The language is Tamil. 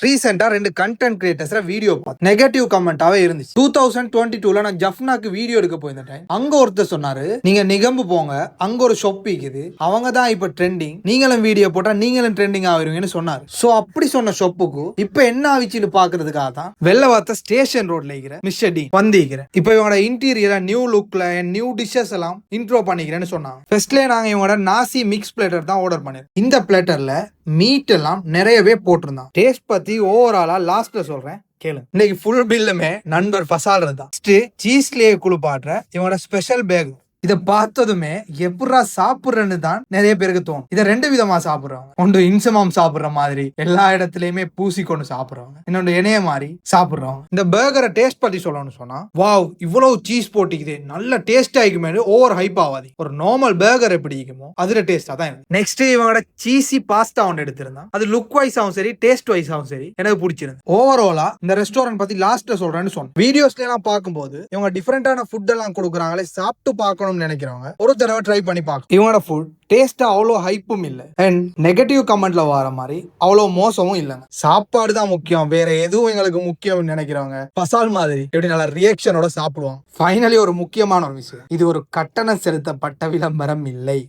ரீசெண்டா 2 கண்டென்ட் கிரியேட்டர்ஸ்ல வீடியோ பார்த்து நெகட்டிவ் கமெண்டாவே இருந்துச்சு. 2022ல நான் ஜஃப்னாக்கு வீடியோ எடுக்க போயிருந்த டைம் அங்க ஒருத்தர் சொன்னாரு, நீங்க நிகம்பு போங்க, அங்க ஒரு ஷாப் இருக்குது, அவங்க தான் இப்ப ட்ரெண்டிங், நீங்களும் வீடியோ போட்டா நீங்களும் ட்ரெண்டிங் ஆவீங்கன்னு சொன்னாரு. சோ அப்படி சொன்ன ஷாப்புக்கு இப்ப என்ன ஆவிச்சுன்னு பாக்குறதுக்காக தான் வெள்ளவாத்த ஸ்டேஷன் ரோட்ல இருக்கிற மிஸ்டர் டி வந்திருக்கிறேன். இப்ப இவங்களோட இன்டீரியர் நியூ லுக்ல நியூ டிஷஸ் எல்லாம் இன்ட்ரோ பண்ணிக்கிறேன்னு சொன்னாங்க. ஃபர்ஸ்ட்ல நாங்க இவங்களோட நாசி மிக்ஸ் பிளேட்டர் தான் ஆர்டர் பண்ணிருக்கோம். இந்த பிளேட்டர்ல மீட் எல்லாம் நிறையவே போட்டிருந்தான். டேஸ்ட் பத்தி ஓவராலா லாஸ்ட்ல சொல்றேன் கேளுங்க. இன்னைக்கு ஃபுல் பில்லுமே நண்பர் ஃபசால் தான். சீஸ்லயே குளிப்பாட்டுற இவனோட ஸ்பெஷல் பேக். இதை பார்த்ததுமே எப்படா சாப்பிடுறேன்னு தான் நிறைய பேருக்கு தோணும். இதை 2 விதமா சாப்பிடுறவங்க. ஒன்று இன்சமாம் சாப்பிடுற மாதிரி எல்லா இடத்துலயுமே பூசி கொண்டு சாப்பிடுறவங்க, இன்னொன்று இணைய மாதிரி சாப்பிடுறவங்க. இந்த பர்கரை டேஸ்ட் பத்தி சொல்லணும்னு சொன்னா, வாவ் இவ்வளவு சீஸ் போட்டிக்குது, நல்ல டேஸ்ட் ஆகிக்குமே, ஓவர் ஹைப் ஆகாது. ஒரு நார்மல் பர்கர் எப்படி இருக்குமோ அதுல டேஸ்டா தான். நெக்ஸ்ட் இவங்களோட சீசி பாஸ்தா ஒன்று எடுத்திருந்தான். அது லுக் வைஸாவும் சரி டேஸ்ட் வைஸாவும் சரி எனக்கு பிடிச்சிருந்து. ஓவராலா இந்த ரெஸ்டாரண்ட் பத்தி லாஸ்ட்ல சொல்றேன்னு சொன்னேன். வீடியோஸ்ல எல்லாம் பார்க்கும்போது இவங்க டிஃபரெண்டான ஃபுட் எல்லாம் கொடுக்குறாங்களே, சாப்பிட்டு பார்க்கணும் நினைக்கிறவங்க ஒரு தடவை ட்ரை பண்ணி பார்க்க. இவனோட ஃபுட் டேஸ்டா அவ்வளோ ஹைப்பும் இல்ல அண்ட் நெகட்டிவ் கமெண்ட்ல வர மாதிரி அவ்வளோ மோசமும் இல்லைங்க. சாப்பாடு தான் முக்கியம், வேற எதுவும் எங்களுக்கு முக்கியம் நினைக்கிறவங்க பசால் மாதிரி எப்படி நல்ல ரியாக்ஷனோட சாப்பிடுவாங்க. ஃபைனலி ஒரு முக்கியமான ஒரு விஷயம், இது ஒரு கட்டணம் செலுத்தப்பட்ட விளம்பரம் இல்லை.